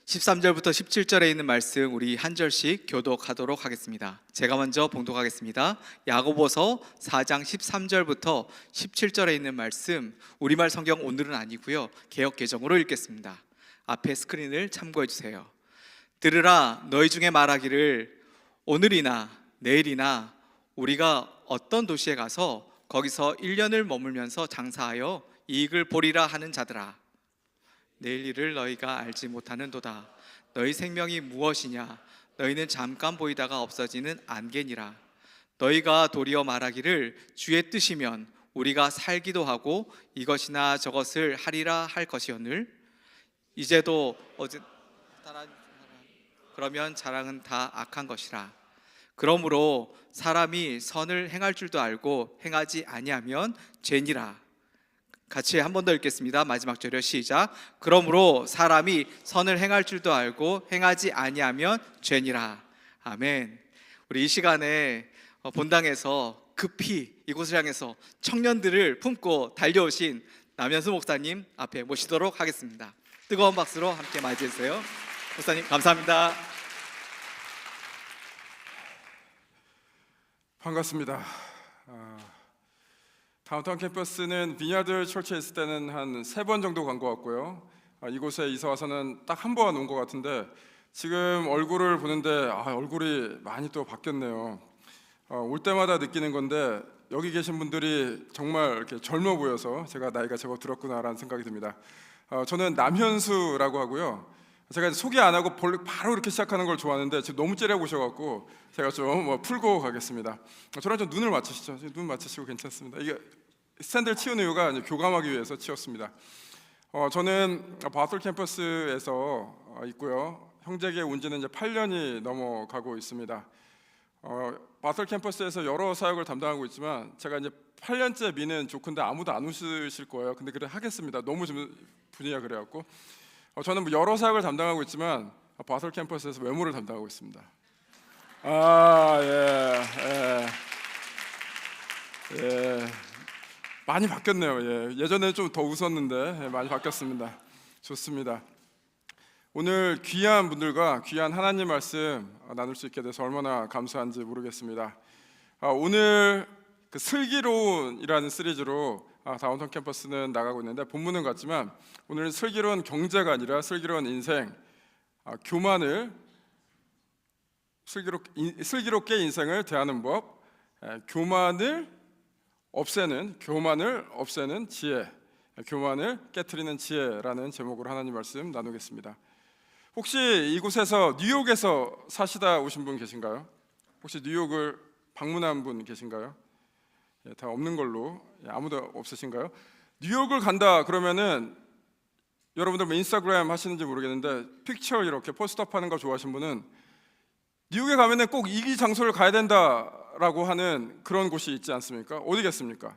13절부터 17절에 있는 말씀 우리 한 절씩 교독하도록 하겠습니다. 제가 먼저 봉독하겠습니다. 야고보서 4장 13절부터 17절에 있는 말씀 우리말 성경 오늘은 아니고요, 개역 개정으로 읽겠습니다. 앞에 스크린을 참고해 주세요. 들으라, 너희 중에 말하기를 오늘이나 내일이나 우리가 어떤 도시에 가서 거기서 1년을 머물면서 장사하여 이익을 보리라 하는 자들아, 내일 일을 너희가 알지 못하는도다. 너희 생명이 무엇이냐? 너희는 잠깐 보이다가 없어지는 안개니라. 너희가 도리어 말하기를 주의 뜻이면 우리가 살기도 하고 이것이나 저것을 하리라 할 것이오늘. 이제도 어제 그러면 자랑은 다 악한 것이라. 그러므로 사람이 선을 행할 줄도 알고 행하지 아니하면 죄니라. 같이 한 번 더 읽겠습니다. 마지막 절이요, 시작. 그러므로 사람이 선을 행할 줄도 알고 행하지 아니하면 죄니라. 아멘. 우리 이 시간에 본당에서 급히 이곳을 향해서 청년들을 품고 달려오신 남현수 목사님 앞에 모시도록 하겠습니다. 뜨거운 박수로 함께 맞이해 주세요. 목사님 감사합니다. 반갑습니다. 다운타운 캠퍼스는 비냐드 철치에 있을 때는 한 3번 정도 간 것 같고요. 이곳에 이사 와서는 딱 한 번 온 것 같은데 지금 얼굴을 보는데 얼굴이 많이 또 바뀌었네요. 올 때마다 느끼는 건데 여기 계신 분들이 정말 이렇게 젊어 보여서 제가 나이가 제법 들었구나라는 생각이 듭니다. 저는 남현수라고 하고요. 제가 소개 안 하고 바로 이렇게 시작하는 걸 좋아하는데 지금 너무 째려보셔갖고 제가 좀 풀고 가겠습니다. 저랑 좀 눈을 맞추시죠. 눈 맞추시고 괜찮습니다. 이게 스탠드를 치운 이유가 이제 교감하기 위해서 치웠습니다. 저는 바톨 캠퍼스에서 있고요. 형제에게 온 지는 이제 8년이 넘어가고 있습니다. 바톨 캠퍼스에서 여러 사역을 담당하고 있지만 제가 이제 8년째 미는 좋은데 아무도 안 웃으실 거예요. 근데 그래 하겠습니다. 너무 좀 분위기가 그래갖고 저는 여러 사역을 담당하고 있지만 바톨 캠퍼스에서 외모를 담당하고 있습니다. 많이 바뀌었네요. 예전에 좀 더 웃었는데 많이 바뀌었습니다. 좋습니다. 오늘 귀한 분들과 귀한 하나님 말씀 나눌 수 있게 돼서 얼마나 감사한지 모르겠습니다. 오늘 그 슬기로운이라는 시리즈로 다운타운 캠퍼스는 나가고 있는데 본문은 같지만 오늘은 슬기로운 경제가 아니라 슬기로운 인생, 슬기롭게 인생을 대하는 법, 교만을 없애는 지혜, 교만을 깨트리는 지혜라는 제목으로 하나님 말씀 나누겠습니다. 혹시 이곳에서 뉴욕에서 사시다 오신 분 계신가요? 혹시 뉴욕을 방문한 분 계신가요? 다 없는 걸로, 아무도 없으신가요? 뉴욕을 간다 그러면은 여러분들 뭐 인스타그램 하시는지 모르겠는데 픽처 이렇게 포스트업 하는 거 좋아하시는 분은 뉴욕에 가면은 꼭 이 장소를 가야 된다라고 하는 그런 곳이 있지 않습니까? 어디겠습니까?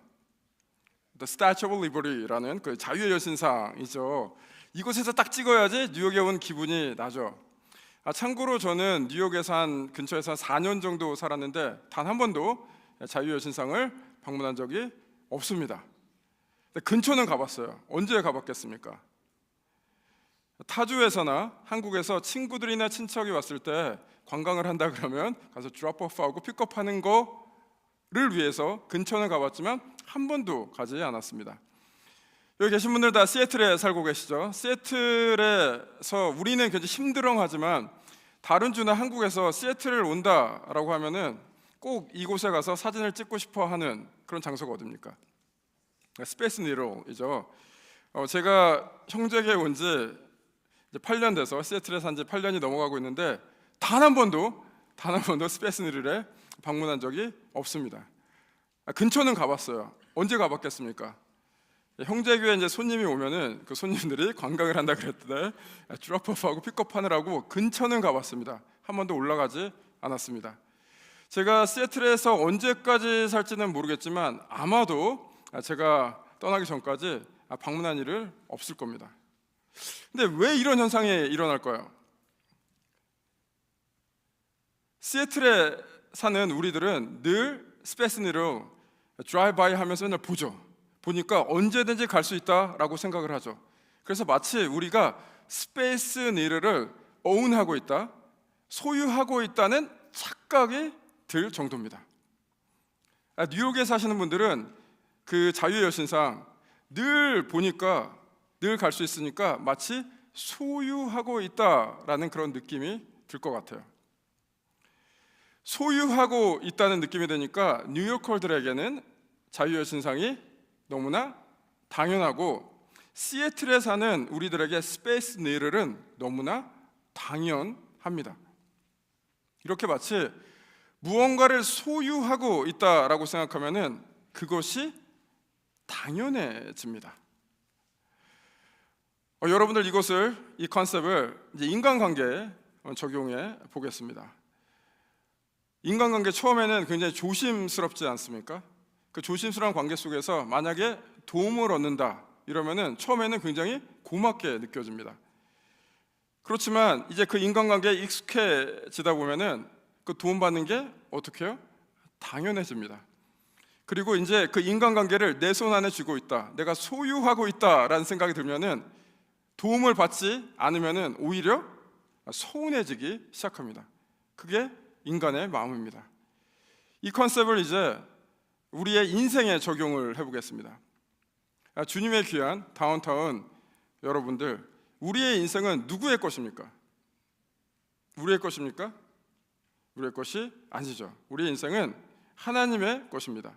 The Statue of Liberty라는 그 자유의 여신상이죠. 이곳에서 딱 찍어야지 뉴욕에 온 기분이 나죠. 참고로 저는 뉴욕에서 근처에서 한 4년 정도 살았는데 단 한 번도 자유의 여신상을 방문한 적이 없습니다. 근데 근처는 가봤어요. 언제 가봤겠습니까? 타주에서나 한국에서 친구들이나 친척이 왔을 때 관광을 한다 그러면 가서 드롭오프하고 픽업하는 거를 위해서 근처는 가봤지만 한 번도 가지 않았습니다. 여기 계신 분들 다 시애틀에 살고 계시죠? 시애틀에서 우리는 굉장히 힘들어하지만 다른 주나 한국에서 시애틀을 온다라고 하면은 꼭 이곳에 가서 사진을 찍고 싶어 하는 그런 장소가 어딥니까? 스페이스 니들이죠. 제가 형제에게 온 지 8년 돼서 시애틀에 산 지 8년이 넘어가고 있는데 단 한 번도 스페이스 니들에 방문한 적이 없습니다. 근처는 가봤어요. 언제 가봤겠습니까? 형제교회 이제 손님이 오면은 그 손님들이 관광을 한다 그랬는데 드롭오프하고 픽업하느라고 근처는 가봤습니다. 한 번도 올라가지 않았습니다. 제가 시애틀에서 언제까지 살지는 모르겠지만 아마도 제가 떠나기 전까지 방문한 일은 없을 겁니다. 근데 왜 이런 현상이 일어날까요? 시애틀에 사는 우리들은 늘 스페이스니로 드라이브 바이 하면서 맨날 보니까 언제든지 갈 수 있다라고 생각을 하죠. 그래서 마치 우리가 스페이스 니드를 오운하고 있다, 소유하고 있다는 착각이 들 정도입니다. 뉴욕에 사시는 분들은 그 자유의 여신상 늘 보니까, 늘 갈 수 있으니까 마치 소유하고 있다라는 그런 느낌이 들 것 같아요. 소유하고 있다는 느낌이 드니까 뉴요커들에게는 자유의 여신상이 너무나 당연하고, 시애틀에 사는 우리들에게 스페이스 니들은 너무나 당연합니다. 이렇게 마치 무언가를 소유하고 있다라고 생각하면은 그것이 당연해집니다. 여러분들 이 컨셉을 이제 인간관계에 적용해 보겠습니다. 인간관계 처음에는 굉장히 조심스럽지 않습니까? 그 조심스러운 관계 속에서 만약에 도움을 얻는다 이러면은 처음에는 굉장히 고맙게 느껴집니다. 그렇지만 이제 그 인간관계에 익숙해지다 보면은 그 도움받는 게 어떻게 해요? 당연해집니다. 그리고 이제 그 인간관계를 내 손 안에 쥐고 있다, 내가 소유하고 있다라는 생각이 들면은 도움을 받지 않으면은 오히려 서운해지기 시작합니다. 그게 인간의 마음입니다. 이 컨셉을 이제 우리의 인생에 적용을 해보겠습니다. 주님의 귀한 다운타운 여러분들, 우리의 인생은 누구의 것입니까? 우리의 것입니까? 우리의 것이 아니죠. 우리의 인생은 하나님의 것입니다.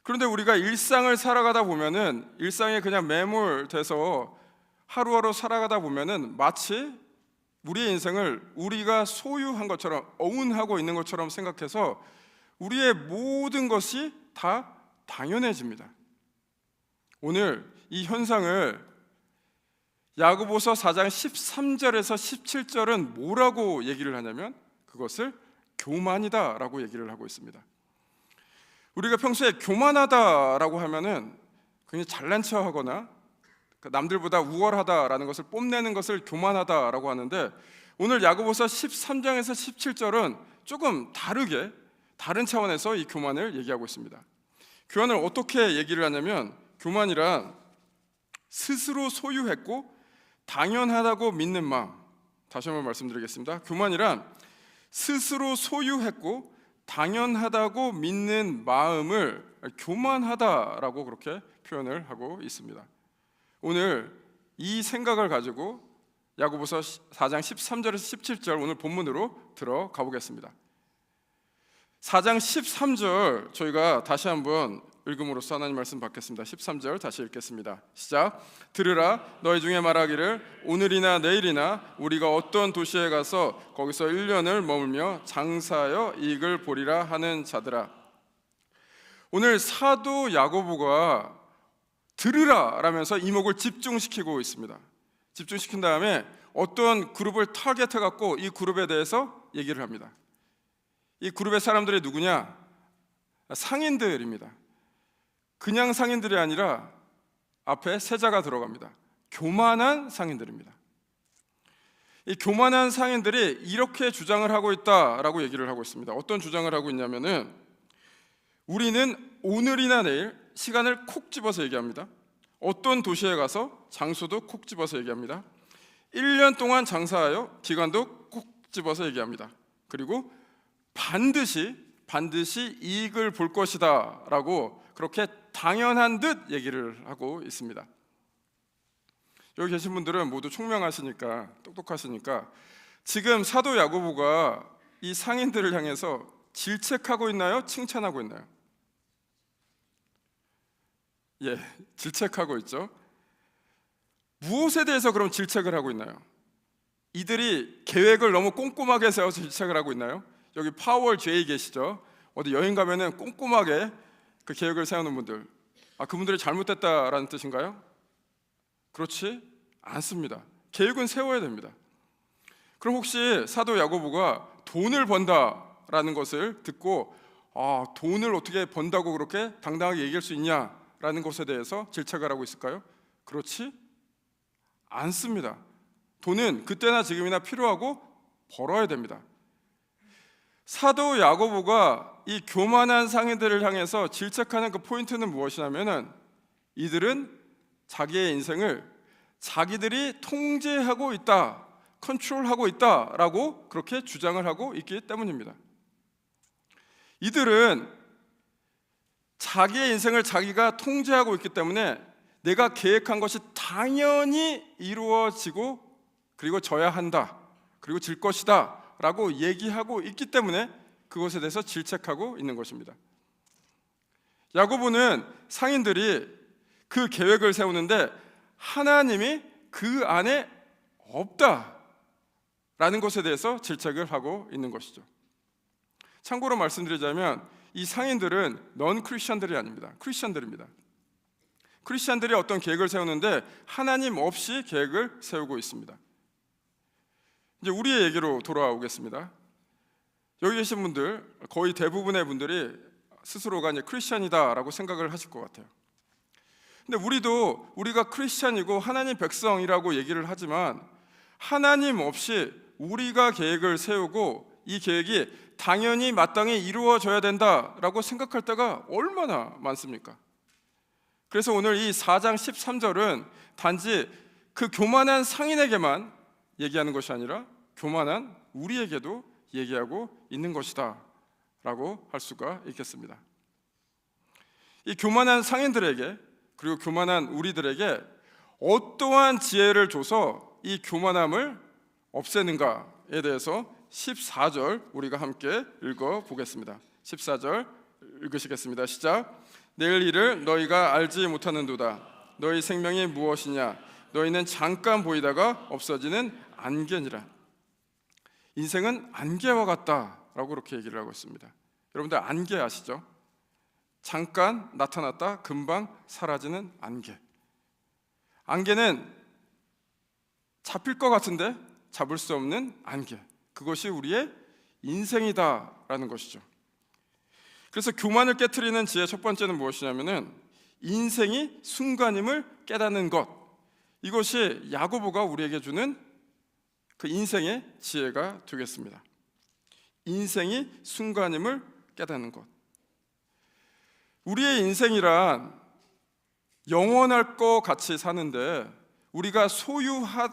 그런데 우리가 일상을 살아가다 보면은, 일상에 그냥 매몰돼서 하루하루 살아가다 보면은 마치 우리의 인생을 우리가 소유한 것처럼, 오운하고 있는 것처럼 생각해서 우리의 모든 것이 다 당연해집니다. 오늘 이 현상을 야고보서 4장 13절에서 17절은 뭐라고 얘기를 하냐면 그것을 교만이다라고 얘기를 하고 있습니다. 우리가 평소에 교만하다라고 하면은 굉장히 잘난 척하거나 남들보다 우월하다라는 것을 뽐내는 것을 교만하다라고 하는데, 오늘 야고보서 13장에서 17절은 조금 다른 차원에서 이 교만을 얘기하고 있습니다. 교만을 어떻게 얘기를 하냐면, 교만이란 스스로 소유했고 당연하다고 믿는 마음. 다시 한번 말씀드리겠습니다. 교만이란 스스로 소유했고 당연하다고 믿는 마음을 교만하다라고 그렇게 표현을 하고 있습니다. 오늘 이 생각을 가지고 야고보서 4장 13절에서 17절 오늘 본문으로 들어가 보겠습니다. 4장 13절 저희가 다시 한번 읽음으로써 하나님 말씀 받겠습니다. 13절 다시 읽겠습니다. 시작. 들으라, 너희 중에 말하기를 오늘이나 내일이나 우리가 어떤 도시에 가서 거기서 1년을 머물며 장사하여 이익을 보리라 하는 자들아. 오늘 사도 야고보가 들으라 라면서 이목을 집중시키고 있습니다. 집중시킨 다음에 어떤 그룹을 타겟해 갖고 이 그룹에 대해서 얘기를 합니다. 이 그룹의 사람들이 누구냐? 상인들입니다. 그냥 상인들이 아니라 앞에 세자가 들어갑니다. 교만한 상인들입니다. 이 교만한 상인들이 이렇게 주장을 하고 있다라고 얘기를 하고 있습니다. 어떤 주장을 하고 있냐면은, 우리는 오늘이나 내일 시간을 콕 집어서 얘기합니다. 어떤 도시에 가서 장소도 콕 집어서 얘기합니다. 1년 동안 장사하여 기간도 콕 집어서 얘기합니다. 그리고 반드시 이익을 볼 것이다 라고 그렇게 당연한 듯 얘기를 하고 있습니다. 여기 계신 분들은 모두 총명하시니까, 똑똑하시니까 지금 사도 야고보가 이 상인들을 향해서 질책하고 있나요? 칭찬하고 있나요? 예, 질책하고 있죠. 무엇에 대해서 그럼 질책을 하고 있나요? 이들이 계획을 너무 꼼꼼하게 세워서 질책을 하고 있나요? 여기 파월 제이 계시죠? 어디 여행 가면은 꼼꼼하게 그 계획을 세우는 분들, 그분들이 잘못됐다라는 뜻인가요? 그렇지 않습니다. 계획은 세워야 됩니다. 그럼 혹시 사도 야고보가 돈을 번다라는 것을 듣고 돈을 어떻게 번다고 그렇게 당당하게 얘기할 수 있냐라는 것에 대해서 질책을 하고 있을까요? 그렇지 않습니다. 돈은 그때나 지금이나 필요하고 벌어야 됩니다. 사도 야고보가 이 교만한 상인들을 향해서 질책하는 그 포인트는 무엇이냐면은, 이들은 자기의 인생을 자기들이 통제하고 있다, 컨트롤하고 있다라고 그렇게 주장을 하고 있기 때문입니다. 이들은 자기의 인생을 자기가 통제하고 있기 때문에 내가 계획한 것이 당연히 이루어지고 그리고 져야 한다, 그리고 질 것이다 라고 얘기하고 있기 때문에 그것에 대해서 질책하고 있는 것입니다. 야고보는 상인들이 그 계획을 세우는데 하나님이 그 안에 없다라는 것에 대해서 질책을 하고 있는 것이죠. 참고로 말씀드리자면 이 상인들은 넌 크리스천들이 아닙니다. 크리스천들입니다. 크리스천들이 어떤 계획을 세우는데 하나님 없이 계획을 세우고 있습니다. 이제 우리의 얘기로 돌아오겠습니다. 여기 계신 분들 거의 대부분의 분들이 스스로가 이제 크리스천이다라고 생각을 하실 것 같아요. 근데 우리가 크리스천이고 하나님 백성이라고 얘기를 하지만 하나님 없이 우리가 계획을 세우고 이 계획이 당연히 마땅히 이루어져야 된다라고 생각할 때가 얼마나 많습니까? 그래서 오늘 이 4장 13절은 단지 그 교만한 상인에게만 얘기하는 것이 아니라 교만한 우리에게도 얘기하고 있는 것이다 라고 할 수가 있겠습니다. 이 교만한 상인들에게 그리고 교만한 우리들에게 어떠한 지혜를 줘서 이 교만함을 없애는가에 대해서 14절 우리가 함께 읽어보겠습니다. 14절 읽으시겠습니다. 시작. 내일 일을 너희가 알지 못하는도다. 너희 생명이 무엇이냐? 너희는 잠깐 보이다가 없어지는 안개니라. 인생은 안개와 같다라고 그렇게 얘기를 하고 있습니다. 여러분들 안개 아시죠? 잠깐 나타났다 금방 사라지는 안개. 안개는 잡힐 것 같은데 잡을 수 없는 안개. 그것이 우리의 인생이다라는 것이죠. 그래서 교만을 깨트리는 지혜 첫 번째는 무엇이냐면은 인생이 순간임을 깨닫는 것. 이것이 야고보가 우리에게 주는 그 인생의 지혜가 되겠습니다. 인생이 순간임을 깨닫는 것. 우리의 인생이란 영원할 것 같이 사는데 우리가 소유한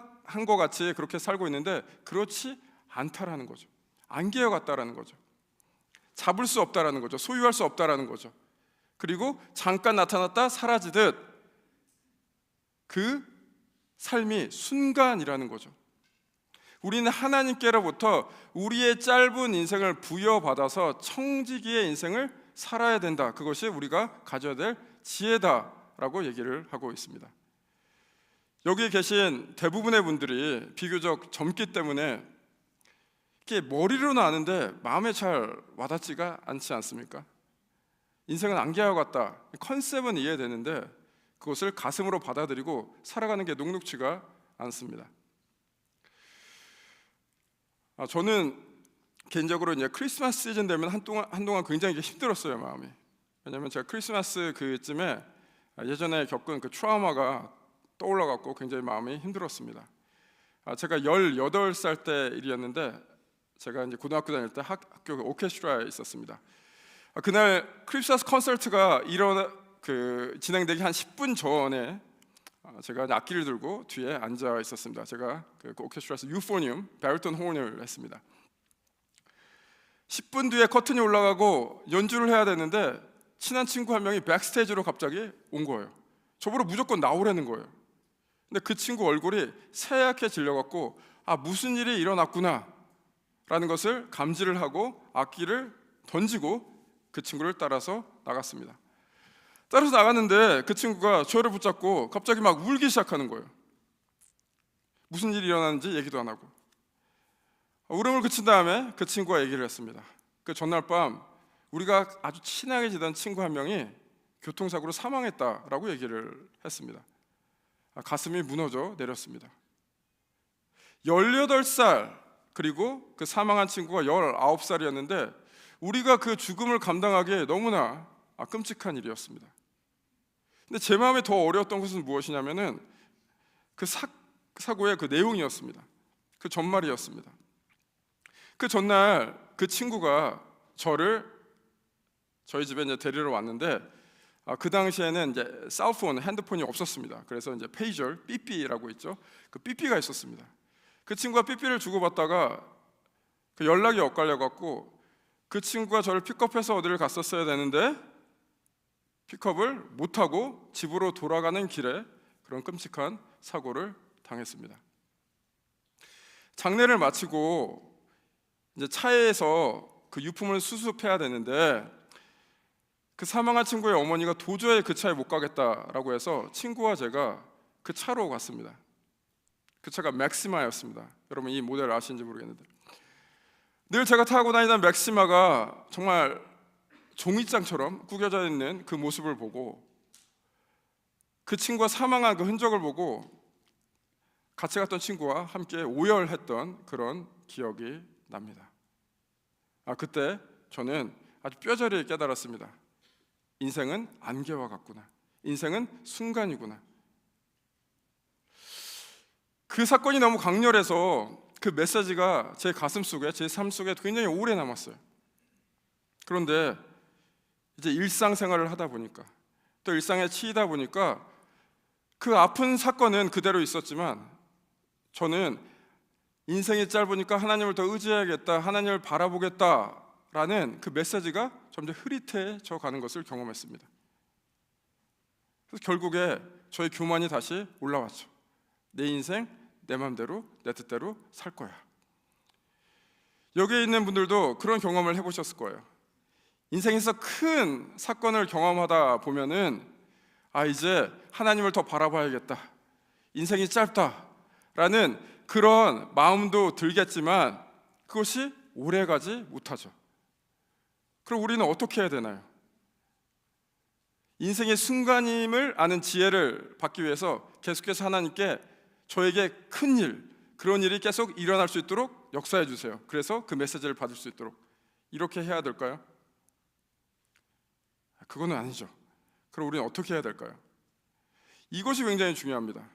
것 같이 그렇게 살고 있는데 그렇지 않다라는 거죠. 안개와 같다라는 거죠. 잡을 수 없다라는 거죠. 소유할 수 없다라는 거죠. 그리고 잠깐 나타났다 사라지듯 그 삶이 순간이라는 거죠. 우리는 하나님께로부터 우리의 짧은 인생을 부여받아서 청지기의 인생을 살아야 된다. 그것이 우리가 가져야 될 지혜다라고 얘기를 하고 있습니다. 여기 계신 대부분의 분들이 비교적 젊기 때문에 이게 머리로는 아는데 마음에 잘 와닿지가 않지 않습니까? 인생은 안개와 같다. 컨셉은 이해되는데 그것을 가슴으로 받아들이고 살아가는 게 녹록지가 않습니다. 저는 개인적으로 이제 크리스마스 시즌 되면 한동안 굉장히 힘들었어요, 마음이. 왜냐하면 제가 크리스마스 그쯤에 예전에 겪은 그 트라우마가 떠올라갖고 굉장히 마음이 힘들었습니다. 제가 18살 때 일이었는데 제가 이제 고등학교 다닐 때 학교 오케스트라에 있었습니다. 그날 크리스마스 콘서트가 진행되기 한 10분 전에 제가 악기를 들고 뒤에 앉아 있었습니다. 제가 그 오케스트라에서 유포니움, 바리톤 호응을 했습니다. 10분 뒤에 커튼이 올라가고 연주를 해야 되는데 친한 친구 한 명이 백스테이지로 갑자기 온 거예요. 저보러 무조건 나오라는 거예요. 근데 그 친구 얼굴이 새하얗게 질려갖고 무슨 일이 일어났구나 라는 것을 감지를 하고 악기를 던지고 그 친구를 따라서 나갔습니다. 따라서 나갔는데 그 친구가 저를 붙잡고 갑자기 막 울기 시작하는 거예요. 무슨 일이 일어났는지 얘기도 안 하고. 울음을 그친 다음에 그 친구가 얘기를 했습니다. 그 전날 밤 우리가 아주 친하게 지던 친구 한 명이 교통사고로 사망했다라고 얘기를 했습니다. 가슴이 무너져 내렸습니다. 18살 그리고 그 사망한 친구가 19살이었는데 우리가 그 죽음을 감당하기에 너무나 끔찍한 일이었습니다. 근데 제 마음에 더 어려웠던 것은 무엇이냐면은 그 사고의 그 내용이었습니다. 그 전말이었습니다. 그 전날 그 친구가 저희 집에 이제 데리러 왔는데 그 당시에는 이제 셀폰, 핸드폰이 없었습니다. 그래서 이제 페이저, 삐삐라고 있죠. 그 삐삐가 있었습니다. 그 친구가 삐삐를 주고받다가 그 연락이 엇갈려 갖고 그 친구가 저를 픽업해서 어디를 갔었어야 되는데 픽업을 못하고 집으로 돌아가는 길에 그런 끔찍한 사고를 당했습니다. 장례를 마치고 이제 차에서 그 유품을 수습해야 되는데 그 사망한 친구의 어머니가 도저히 그 차에 못 가겠다라고 해서 친구와 제가 그 차로 갔습니다. 그 차가 맥시마였습니다. 여러분 이 모델 아시는지 모르겠는데 늘 제가 타고 다니던 맥시마가 정말 종이장처럼 구겨져 있는 그 모습을 보고 그 친구가 사망한 그 흔적을 보고 같이 갔던 친구와 함께 오열했던 그런 기억이 납니다. 그때 저는 아주 뼈저리 깨달았습니다. 인생은 안개와 같구나. 인생은 순간이구나. 그 사건이 너무 강렬해서 그 메시지가 제 가슴 속에, 제 삶 속에 굉장히 오래 남았어요. 그런데 이제 일상생활을 하다 보니까 또 일상에 치이다 보니까 그 아픈 사건은 그대로 있었지만 저는 인생이 짧으니까 하나님을 더 의지해야겠다, 하나님을 바라보겠다라는 그 메시지가 점점 흐릿해져 가는 것을 경험했습니다. 그래서 결국에 저의 교만이 다시 올라왔죠. 내 인생 내 맘대로 내 뜻대로 살 거야. 여기에 있는 분들도 그런 경험을 해보셨을 거예요. 인생에서 큰 사건을 경험하다 보면은 이제 하나님을 더 바라봐야겠다, 인생이 짧다라는 그런 마음도 들겠지만 그것이 오래가지 못하죠. 그럼 우리는 어떻게 해야 되나요? 인생의 순간임을 아는 지혜를 받기 위해서 계속해서 하나님께 저에게 큰 일, 그런 일이 계속 일어날 수 있도록 역사해 주세요. 그래서 그 메시지를 받을 수 있도록 이렇게 해야 될까요? 그거는 아니죠. 그럼 우리는 어떻게 해야 될까요? 이것이 굉장히 중요합니다.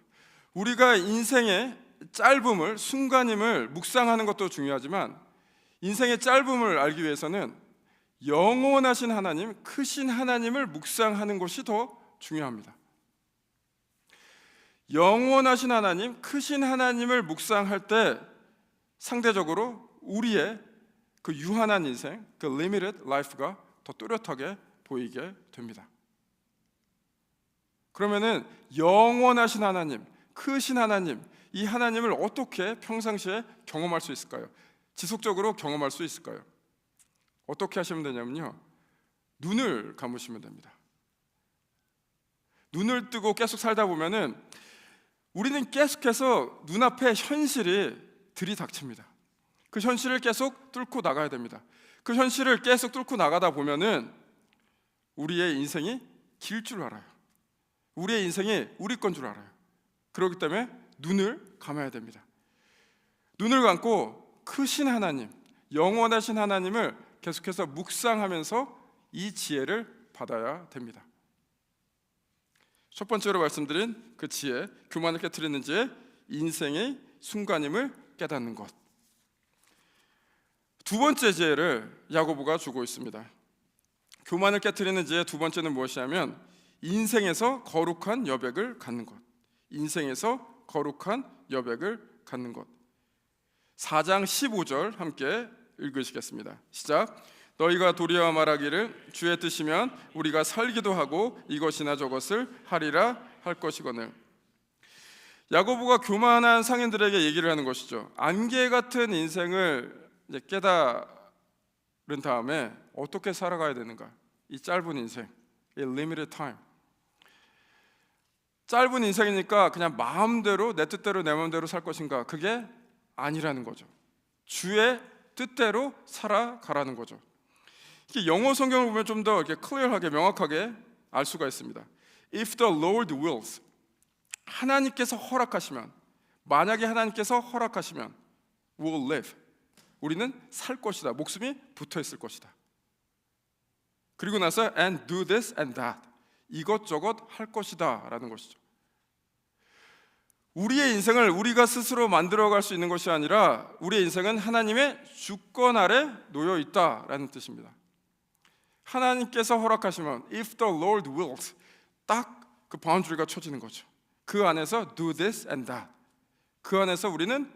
우리가 인생의 짧음을, 순간임을 묵상하는 것도 중요하지만 인생의 짧음을 알기 위해서는 영원하신 하나님, 크신 하나님을 묵상하는 것이 더 중요합니다. 영원하신 하나님, 크신 하나님을 묵상할 때 상대적으로 우리의 그 유한한 인생, 그 limited life가 더 뚜렷하게 보이게 됩니다. 그러면은 영원하신 하나님, 크신 하나님, 이 하나님을 어떻게 평상시에 경험할 수 있을까요? 지속적으로 경험할 수 있을까요? 어떻게 하시면 되냐면요, 눈을 감으시면 됩니다. 눈을 뜨고 계속 살다 보면은 우리는 계속해서 눈앞에 현실이 들이닥칩니다. 그 현실을 계속 뚫고 나가야 됩니다. 그 현실을 계속 뚫고 나가다 보면은 우리의 인생이 길 줄 알아요. 우리의 인생이 우리 건 줄 알아요. 그렇기 때문에 눈을 감아야 됩니다. 눈을 감고 크신 하나님, 영원하신 하나님을 계속해서 묵상하면서 이 지혜를 받아야 됩니다. 첫 번째로 말씀드린 그 지혜, 교만을 깨트리는 지혜, 인생의 순간임을 깨닫는 것. 두 번째 지혜를 야고보가 주고 있습니다. 교만을 깨트리는 지혜 두 번째는 무엇이냐면 인생에서 거룩한 여백을 갖는 것. 인생에서 거룩한 여백을 갖는 것. 4장 15절 함께 읽으시겠습니다. 시작. 너희가 도리어 말하기를 주의 뜻이면 우리가 살기도 하고 이것이나 저것을 하리라 할 것이거늘. 야고보가 교만한 상인들에게 얘기를 하는 것이죠. 안개 같은 인생을 이제 깨달은 다음에 어떻게 살아가야 되는가? 이 짧은 인생, 이 limited time. 짧은 인생이니까 그냥 마음대로 내 뜻대로 내 마음대로 살 것인가? 그게 아니라는 거죠. 주의 뜻대로 살아가라는 거죠. 이게 영어 성경을 보면 좀 더 이렇게 클리어하게 명확하게 알 수가 있습니다. If the Lord wills, 하나님께서 허락하시면, 만약에 하나님께서 허락하시면 we'll live, 우리는 살 것이다. 목숨이 붙어 있을 것이다. 그리고 나서 and do this and that, 이것저것 할 것이다 라는 것이죠. 우리의 인생을 우리가 스스로 만들어갈 수 있는 것이 아니라 우리의 인생은 하나님의 주권 아래 놓여 있다라는 뜻입니다. 하나님께서 허락하시면 if the Lord wills 딱 그 바운드리가 쳐지는 거죠. 그 안에서 do this and that, 그 안에서 우리는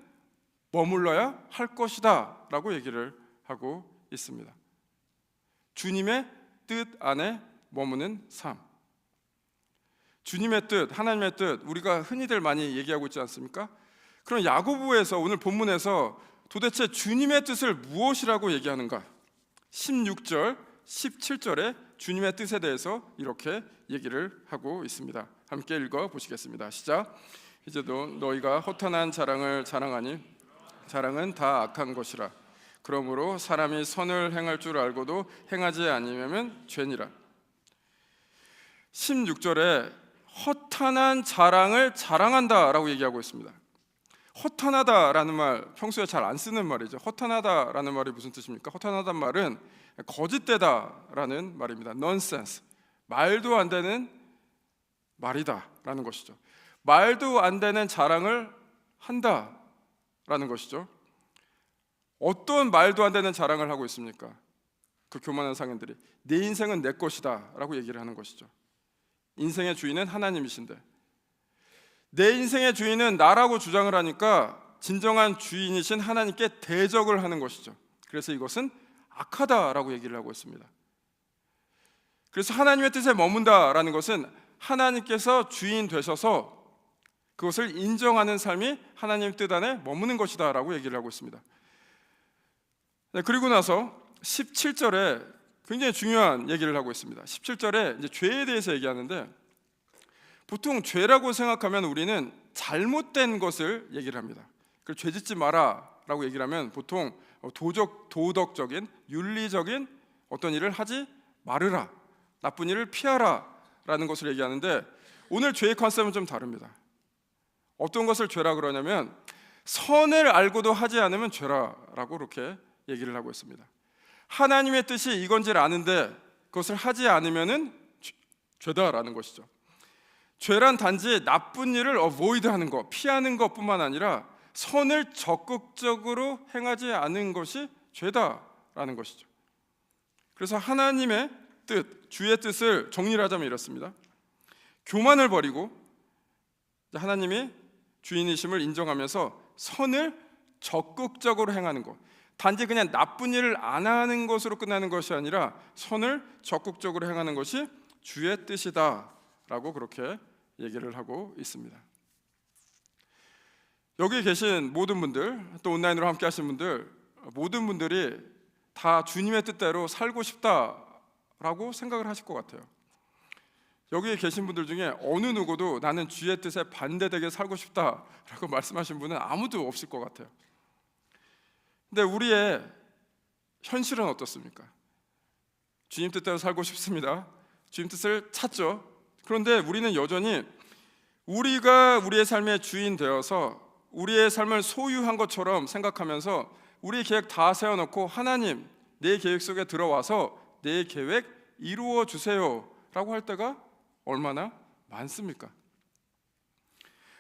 머물러야 할 것이다 라고 얘기를 하고 있습니다. 주님의 뜻 안에 머무는 삶, 주님의 뜻, 하나님의 뜻, 우리가 흔히들 많이 얘기하고 있지 않습니까? 그럼 야고보에서, 오늘 본문에서 도대체 주님의 뜻을 무엇이라고 얘기하는가? 16절, 17절에 주님의 뜻에 대해서 이렇게 얘기를 하고 있습니다. 함께 읽어보시겠습니다. 시작. 이제도 너희가 허탄한 자랑을 자랑하니 자랑은 다 악한 것이라. 그러므로 사람이 선을 행할 줄 알고도 행하지 아니하면 죄니라. 16절에 허탄한 자랑을 자랑한다라고 얘기하고 있습니다. 허탄하다라는 말 평소에 잘 안 쓰는 말이죠. 허탄하다라는 말이 무슨 뜻입니까? 허탄하다는 말은 거짓되다라는 말입니다. nonsense, 말도 안 되는 말이다라는 것이죠. 말도 안 되는 자랑을 한다라는 것이죠. 어떤 말도 안 되는 자랑을 하고 있습니까? 그 교만한 상인들이 내 인생은 내 것이다 라고 얘기를 하는 것이죠. 인생의 주인은 하나님이신데 내 인생의 주인은 나라고 주장을 하니까 진정한 주인이신 하나님께 대적을 하는 것이죠. 그래서 이것은 악하다라고 얘기를 하고 있습니다. 그래서 하나님의 뜻에 머문다라는 것은 하나님께서 주인 되셔서 그것을 인정하는 삶이 하나님 뜻 안에 머무는 것이다 라고 얘기를 하고 있습니다. 네, 그리고 나서 17절에 굉장히 중요한 얘기를 하고 있습니다. 17절에 이제 죄에 대해서 얘기하는데, 보통 죄라고 생각하면 우리는 잘못된 것을 얘기를 합니다. 그래서 죄 짓지 마라 라고 얘기를 하면 보통 도덕적인, 윤리적인 어떤 일을 하지 말으라, 나쁜 일을 피하라 라는 것을 얘기하는데, 오늘 죄의 컨셉은 좀 다릅니다. 어떤 것을 죄라 그러냐면 선을 알고도 하지 않으면 죄라라고 그렇게 얘기를 하고 있습니다. 하나님의 뜻이 이건지를 아는데 그것을 하지 않으면은 죄다라는 것이죠. 죄란 단지 나쁜 일을 avoid 하는 것, 피하는 것뿐만 아니라 선을 적극적으로 행하지 않은 것이 죄다라는 것이죠. 그래서 하나님의 뜻, 주의 뜻을 정리를 하자면 이렇습니다. 교만을 버리고 하나님이 주인이심을 인정하면서 선을 적극적으로 행하는 것, 단지 그냥 나쁜 일을 안 하는 것으로 끝나는 것이 아니라 선을 적극적으로 행하는 것이 주의 뜻이다라고 그렇게 얘기를 하고 있습니다. 여기 계신 모든 분들, 또 온라인으로 함께 하신 분들, 모든 분들이 다 주님의 뜻대로 살고 싶다라고 생각을 하실 것 같아요. 여기 계신 분들 중에 어느 누구도 나는 주의 뜻에 반대되게 살고 싶다라고 말씀하신 분은 아무도 없을 것 같아요. 근데 우리의 현실은 어떻습니까? 주님 뜻대로 살고 싶습니다. 주님 뜻을 찾죠. 그런데 우리는 여전히 우리가 우리의 삶의 주인 되어서 우리의 삶을 소유한 것처럼 생각하면서 우리의 계획 다 세워놓고 하나님, 내 계획 속에 들어와서 내 계획 이루어 주세요 라고 할 때가 얼마나 많습니까?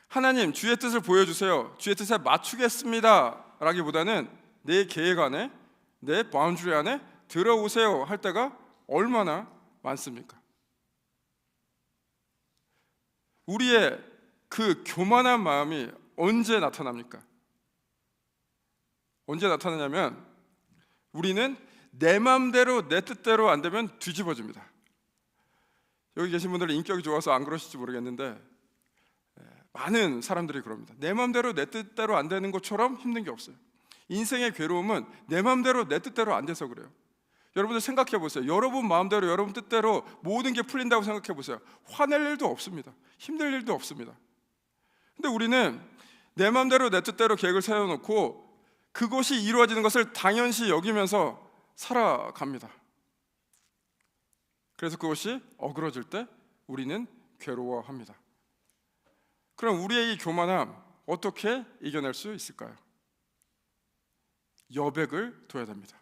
하나님, 주의 뜻을 보여주세요, 주의 뜻에 맞추겠습니다 라기보다는 내 계획 안에, 내 바운드리 안에 들어오세요 할 때가 얼마나 많습니까? 우리의 그 교만한 마음이 언제 나타납니까? 언제 나타나냐면 우리는 내 마음대로 내 뜻대로 안 되면 뒤집어집니다. 여기 계신 분들은 인격이 좋아서 안 그러실지 모르겠는데 많은 사람들이 그럽니다. 내 마음대로 내 뜻대로 안 되는 것처럼 힘든 게 없어요. 인생의 괴로움은 내 마음대로 내 뜻대로 안 돼서 그래요. 여러분들 생각해 보세요. 여러분 마음대로 여러분 뜻대로 모든 게 풀린다고 생각해 보세요. 화낼 일도 없습니다. 힘들 일도 없습니다. 근데 우리는 내 마음대로 내 뜻대로 계획을 세워놓고 그것이 이루어지는 것을 당연시 여기면서 살아갑니다. 그래서 그것이 어그러질 때 우리는 괴로워합니다. 그럼 우리의 이 교만함 어떻게 이겨낼 수 있을까요? 여백을 둬야 됩니다.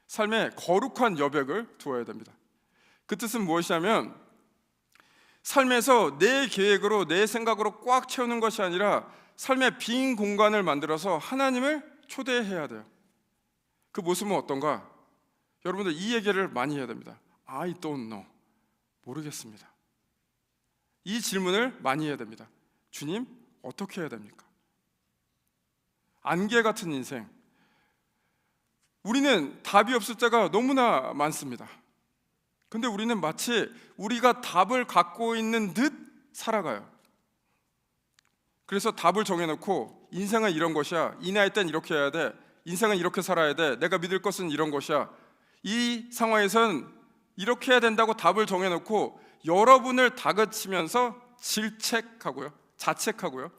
삶에 거룩한 여백을 두어야 됩니다. 그 뜻은 무엇이냐면 삶에서 내 계획으로 내 생각으로 꽉 채우는 것이 아니라 삶의 빈 공간을 만들어서 하나님을 초대해야 돼요. 그 모습은 어떤가? 여러분들 이 얘기를 많이 해야 됩니다. I don't know. 모르겠습니다. 이 질문을 많이 해야 됩니다. 주님, 어떻게 해야 됩니까? 안개 같은 인생. 우리는 답이 없을 때가 너무나 많습니다. 근데 우리는 마치 우리가 답을 갖고 있는 듯 살아가요. 그래서 답을 정해놓고 인생은 이런 것이야. 이 나이 땐 이렇게 해야 돼. 인생은 이렇게 살아야 돼. 내가 믿을 것은 이런 것이야. 이 상황에선 이렇게 해야 된다고 답을 정해놓고 여러분을 다그치면서 질책하고요, 자책하고요,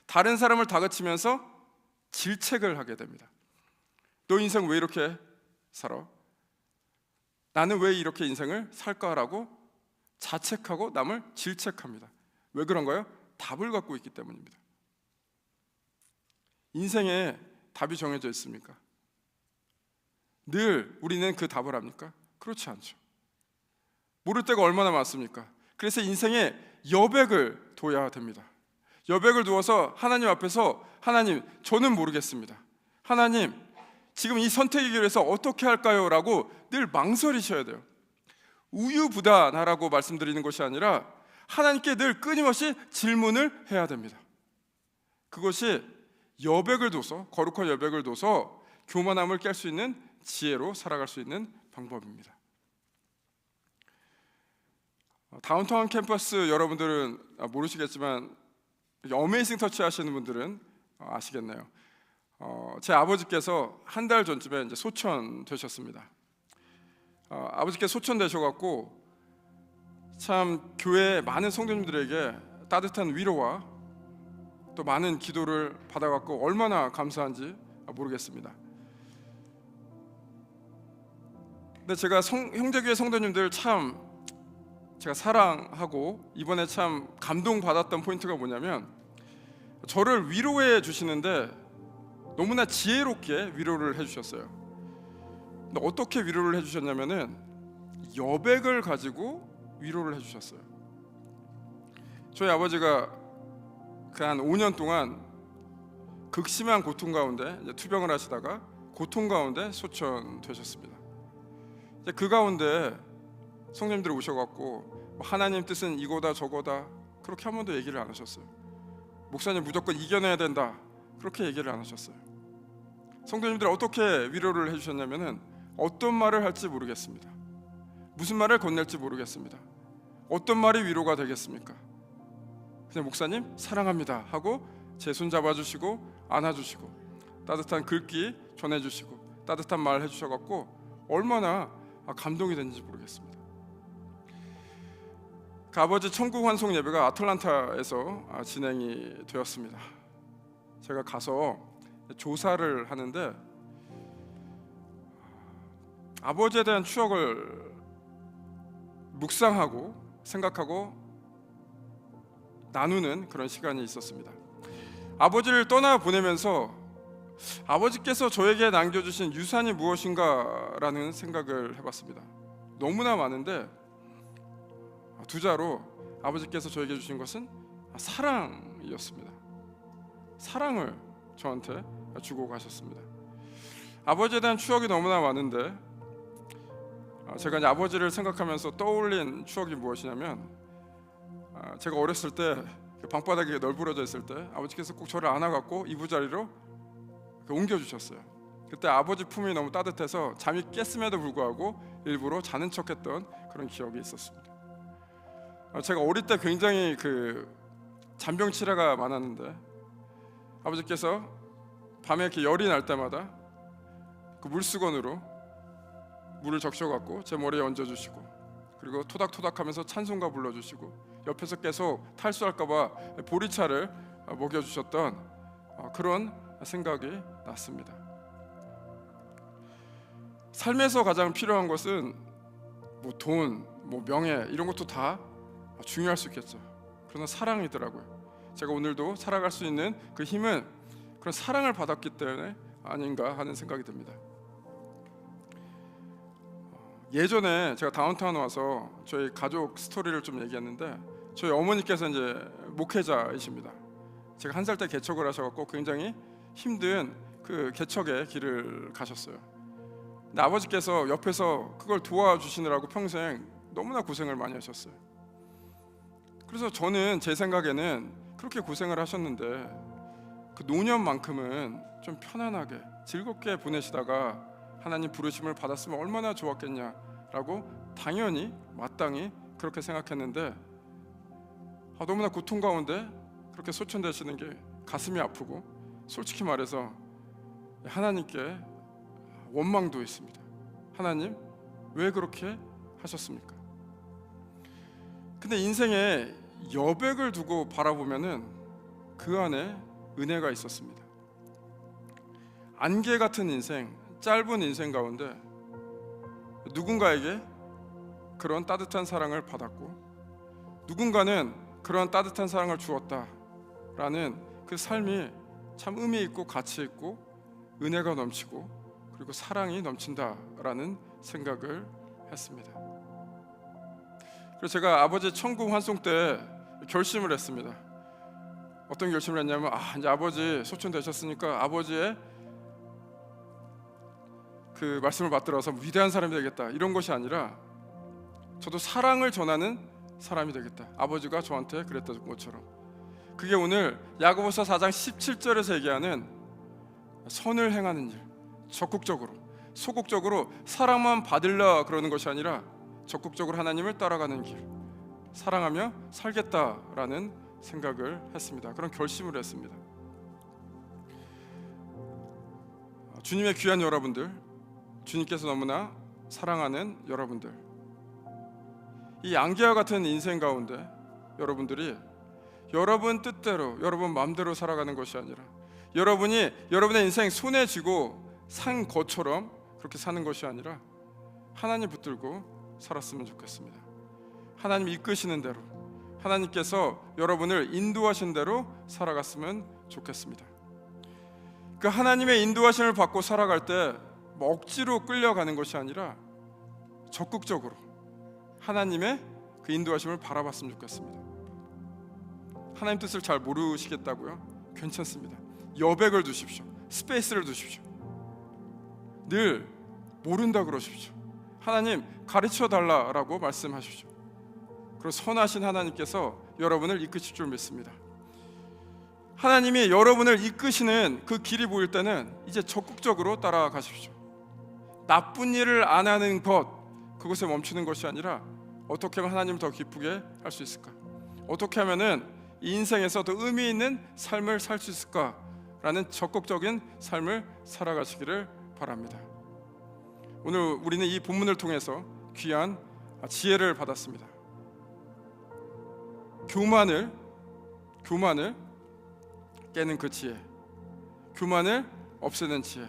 다른 사람을 다그치면서 질책을 하게 됩니다. 너 인생 왜 이렇게 살아? 나는 왜 이렇게 인생을 살까라고 자책하고 남을 질책합니다. 왜 그런가요? 답을 갖고 있기 때문입니다. 인생에 답이 정해져 있습니까? 늘 우리는 그 답을 합니까? 그렇지 않죠. 모를 때가 얼마나 많습니까? 그래서 인생에 여백을 둬야 됩니다. 여백을 두어서 하나님 앞에서 하나님, 저는 모르겠습니다. 하나님, 지금 이 선택의 길에서 어떻게 할까요? 라고 늘 망설이셔야 돼요. 우유부단하라고 말씀드리는 것이 아니라 하나님께 늘 끊임없이 질문을 해야 됩니다. 그것이 여백을 둬서, 거룩한 여백을 둬서 교만함을 깰 수 있는 지혜로 살아갈 수 있는 방법입니다. 다운타운 캠퍼스 여러분들은 모르시겠지만 어메이징 터치 하시는 분들은 아시겠네요. 제 아버지께서 한 달 전쯤에 이제 소천 되셨습니다. 아버지께서 소천 되셔갖고 참 교회 많은 성도님들에게 따뜻한 위로와 또 많은 기도를 받아갖고 얼마나 감사한지 모르겠습니다. 근데 제가 형제교회 성도님들 참 제가 사랑하고 이번에 참 감동받았던 포인트가 뭐냐면 저를 위로해 주시는데 너무나 지혜롭게 위로를 해주셨어요. 근데 어떻게 위로를 해주셨냐면은 여백을 가지고 위로를 해주셨어요. 저희 아버지가 그 한 5년 동안 극심한 고통 가운데 이제 투병을 하시다가 고통 가운데 소천되셨습니다. 그 가운데 성령님들이 오셔갖고 하나님 뜻은 이거다 저거다 그렇게 한 번도 얘기를 안 하셨어요. 목사님 무조건 이겨내야 된다 그렇게 얘기를 안 하셨어요. 성도님들이 어떻게 위로를 해주셨냐면은 어떤 말을 할지 모르겠습니다. 무슨 말을 건넬지 모르겠습니다. 어떤 말이 위로가 되겠습니까? 그냥 목사님 사랑합니다 하고 제 손 잡아주시고 안아주시고 따뜻한 글귀 전해주시고 따뜻한 말 해주셔갖고 얼마나 감동이 됐는지 모르겠습니다. 그 아버지 천국 환송 예배가 아틀란타에서 진행이 되었습니다. 제가 가서 조사를 하는데 아버지에 대한 추억을 묵상하고 생각하고 나누는 그런 시간이 있었습니다. 아버지를 떠나 보내면서 아버지께서 저에게 남겨주신 유산이 무엇인가라는 생각을 해봤습니다. 너무나 많은데 두 자로 아버지께서 저에게 주신 것은 사랑이었습니다. 사랑을 저한테 주고 가셨습니다. 아버지에 대한 추억이 너무나 많은데 제가 이제 아버지를 생각하면서 떠올린 추억이 무엇이냐면 제가 어렸을 때 방바닥이 널브러져 있을 때 아버지께서 꼭 저를 안아갖고 이부자리로 옮겨주셨어요. 그때 아버지 품이 너무 따뜻해서 잠이 깼음에도 불구하고 일부러 자는 척했던 그런 기억이 있었습니다. 제가 어릴 때 굉장히 그 잔병치레가 많았는데 아버지께서 밤에 이렇게 열이 날 때마다 그 물수건으로 물을 적셔갖고 제 머리에 얹어주시고 그리고 토닥토닥하면서 찬송가 불러주시고 옆에서 계속 탈수할까봐 보리차를 먹여주셨던 그런 생각이 났습니다. 삶에서 가장 필요한 것은 뭐 돈, 뭐 명예 이런 것도 다 중요할 수 있겠죠. 그러나 사랑이더라고요. 제가 오늘도 살아갈 수 있는 그 힘은 그런 사랑을 받았기 때문에 아닌가 하는 생각이 듭니다. 예전에 제가 다운타운 와서 저희 가족 스토리를 좀 얘기했는데 저희 어머니께서 이제 목회자이십니다. 제가 1살 때 개척을 하셔갖고 굉장히 힘든 그 개척의 길을 가셨어요. 근데 아버지께서 옆에서 그걸 도와주시느라고 평생 너무나 고생을 많이 하셨어요. 그래서 저는 제 생각에는 그렇게 고생을 하셨는데 그 노년만큼은 좀 편안하게 즐겁게 보내시다가 하나님 부르심을 받았으면 얼마나 좋았겠냐라고 당연히 마땅히 그렇게 생각했는데 너무나 고통 가운데 그렇게 소천되시는 게 가슴이 아프고 솔직히 말해서 하나님께 원망도 있습니다. 하나님 왜 그렇게 하셨습니까? 근데 인생에 여백을 두고 바라보면은 그 안에 은혜가 있었습니다. 안개 같은 인생, 짧은 인생 가운데 누군가에게 그런 따뜻한 사랑을 받았고 누군가는 그런 따뜻한 사랑을 주었다라는 그 삶이 참 의미 있고 가치 있고 은혜가 넘치고 그리고 사랑이 넘친다라는 생각을 했습니다. 그래서 제가 아버지 천국 환송 때 결심을 했습니다. 어떤 결심을 했냐면 이제 아버지 소천 되셨으니까 아버지의 그 말씀을 받들어서 위대한 사람이 되겠다 이런 것이 아니라 저도 사랑을 전하는 사람이 되겠다. 아버지가 저한테 그랬던 것처럼 그게 오늘 야고보서 4장 17절에서 얘기하는 선을 행하는 일, 적극적으로 소극적으로 사랑만 받으려 그러는 것이 아니라 적극적으로 하나님을 따라가는 길, 사랑하며 살겠다라는 생각을 했습니다. 그런 결심을 했습니다. 주님의 귀한 여러분들, 주님께서 너무나 사랑하는 여러분들, 이 안개와 같은 인생 가운데 여러분들이 여러분 뜻대로 여러분 마음대로 살아가는 것이 아니라 여러분이 여러분의 인생 손에 쥐고 산 것처럼 그렇게 사는 것이 아니라 하나님 붙들고 살았으면 좋겠습니다. 하나님 이끄시는 대로 하나님께서 여러분을 인도하신 대로 살아갔으면 좋겠습니다. 그 하나님의 인도하심을 받고 살아갈 때 억지로 끌려가는 것이 아니라 적극적으로 하나님의 그 인도하심을 바라봤으면 좋겠습니다. 하나님 뜻을 잘 모르시겠다고요? 괜찮습니다. 여백을 두십시오. 스페이스를 두십시오. 늘 모른다 그러십시오. 하나님 가르쳐 달라라고 말씀하십시오. 그리고 선하신 하나님께서 여러분을 이끄실 줄 믿습니다. 하나님이 여러분을 이끄시는 그 길이 보일 때는 이제 적극적으로 따라가십시오. 나쁜 일을 안 하는 것, 그것에 멈추는 것이 아니라 어떻게 하면 하나님을 더 기쁘게 할 수 있을까? 어떻게 하면은 이 인생에서 더 의미 있는 삶을 살 수 있을까라는 적극적인 삶을 살아가시기를 바랍니다. 오늘 우리는 이 본문을 통해서 귀한 지혜를 받았습니다. 교만을 깨는 그 지혜, 교만을 없애는 지혜,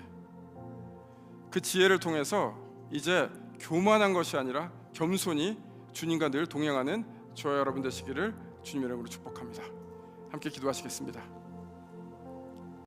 그 지혜를 통해서 이제 교만한 것이 아니라 겸손히 주님과 늘 동행하는 저와 여러분 되시기를 주님의 이름으로 축복합니다. 함께 기도하시겠습니다.